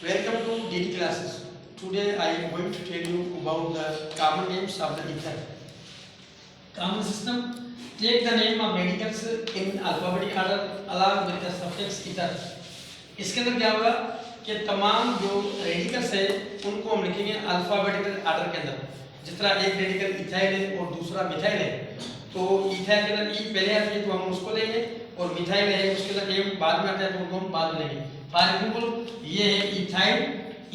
Welcome to DD classes. Today I am going to tell you about the common names of the ether. Common system. Take the name of radicals in alphabetical order along with the suffix ether. इसके अंदर क्या होगा कि तमाम जो radicals है उनको हम लिखेंगे अल्फाबेटिकल ऑर्डर के अंदर. जिस तरह एक रेडिकल इथाइल है और दूसरा मिथाइल है, तो इथाइल के अंदर ई पहले आती है तो हम उसको लेंगे, और मिथाइल है उसके अंदर एम बाद में आता है तो उनको हम बाद में लेंगे. फॉर एग्जाम्पल ये है इथाइल,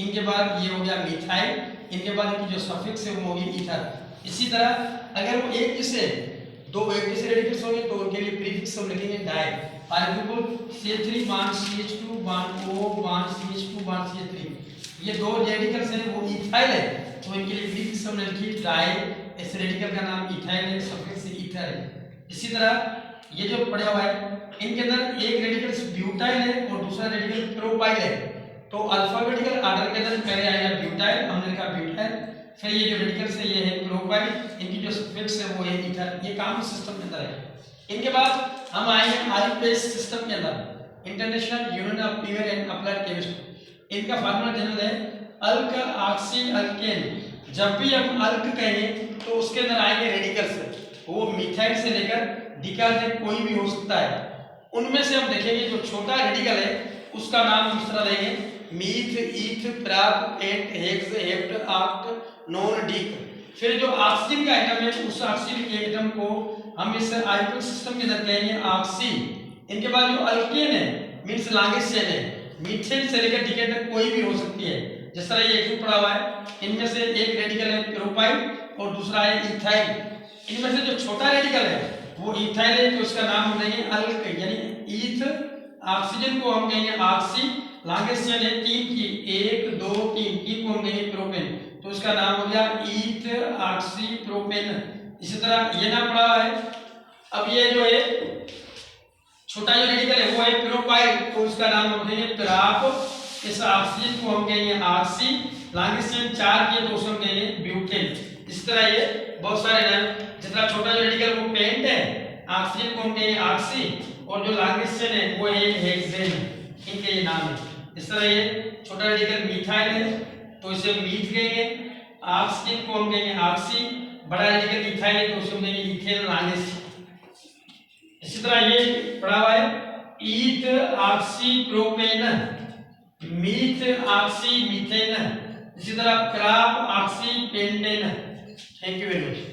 इनके बाद ये हो गया मिथाइल, इनके बाद इनकी जो सफिक्स है वो होगी ईथर. इसी तरह अगर वो एक जैसे रेडिकल्स होंगे तो उनके लिए प्रीफिक्स हम लिखेंगे di. For example CH3 bond CH2 bond O bond CH2 bond CH3, ये दो रेडिकल्स हैं वो इथाइल है तो इनके लिए प्रीफिक्स हमने लिखी डाई. इस रेडिकल का नाम इथाइल है, सफिक्स ईथर है. इसी तरह ये जो पड़ा हुआ है इनके अंदर एक रेडिकल ब्यूटाइल है और दूसरा रेडिकल प्रोपाइल है, तो अल्फाबेटिकल ऑर्डर के अंदर पहले आएगा ब्यूटाइल, हमने लिखा ब्यूटाइल, फिर ये जो रेडिकल्स है ये है प्रोपाइल, इनकी जो सफिक्स है वो है ईथर. ये कॉमन सिस्टम के अंदर है. इनके बाद हम आएंगे आईपीएस सिस्टम के अंदर, international union of pure and applied chemistry. इनका फार्मूला जनरल है अल्क ऑक्सी अल्केन. जब भी हम अल्क कहेंगे तो उसके अंदर आएंगे रेडिकल्स, वो मिथाइल से लेकर डिकाइल तक कोई भी हो सकता है. उनमें से हम देखेंगे जो छोटा रेडिकल है उसका नाम इस तरह देंगे मीथ ईथ प्राप एट hex hept oct non dec. फिर जो ऑक्सीजन का एटम है उस ऑक्सीजन के एटम को हम इस आईपीएल सिस्टम के अंदर कहेंगे ऑक्सी. इनके बाद जो अल्केन है मींस लॉन्गेस्ट चेन है, मीथेन से लेकर डिकेन तक कोई भी हो सकती है. जिस तरह ये एक पड़ा हुआ है, इनमें से एक रेडिकल है प्रोपाइल और दूसरा है इथाइल. इनमें से जो छोटा रेडिकल है वो इथाइल है तो इसका नाम हम देंगे अल्क यानी ईथ. ऑक्सीजन को हम कहेंगे ऑक्सी. लॉन्गेस्ट चेन है 3 की, 1 2 3, 3 को हम देंगे प्रोपेन, तो इसका नाम हो गया ईथ ऑक्सी प्रोपेन. इसी तरह ये नाम पड़ा है. अब ये जो है छोटा जो रेडिकल है वो है प्रोपाइल, तो उसका नाम हम देंगे प्राप. इस ऑक्सीजन को हम कहेंगे ऑक्सी. लॉन्गेस्ट चेन 4 की है तो उसको हम कहेंगे ब्यूटेन. इस तरह ये बहुत सारे नाम. जितना छोटा जो रेडिकल वो पेंट है, ऑक्सीजन को हम कहेंगे ऑक्सी, और जो लॉन्गेस्ट चेन है वो है हेक्सेन. इनके ये नाम है. इस तरह ये छोटा रेडिकल मिथाइल है तो इसे मीथ कहेंगे. ऑक्सीजन को हम कहेंगे ऑक्सी. बड़ा रेडिकल इथाइल है तो उसे हम कहेंगे इथेन लॉन्गेस्ट. इसी तरह ये पड़ा हुआ है ethoxy propane, methoxy methane. इसी तरह propoxy pentane. Thank you very much.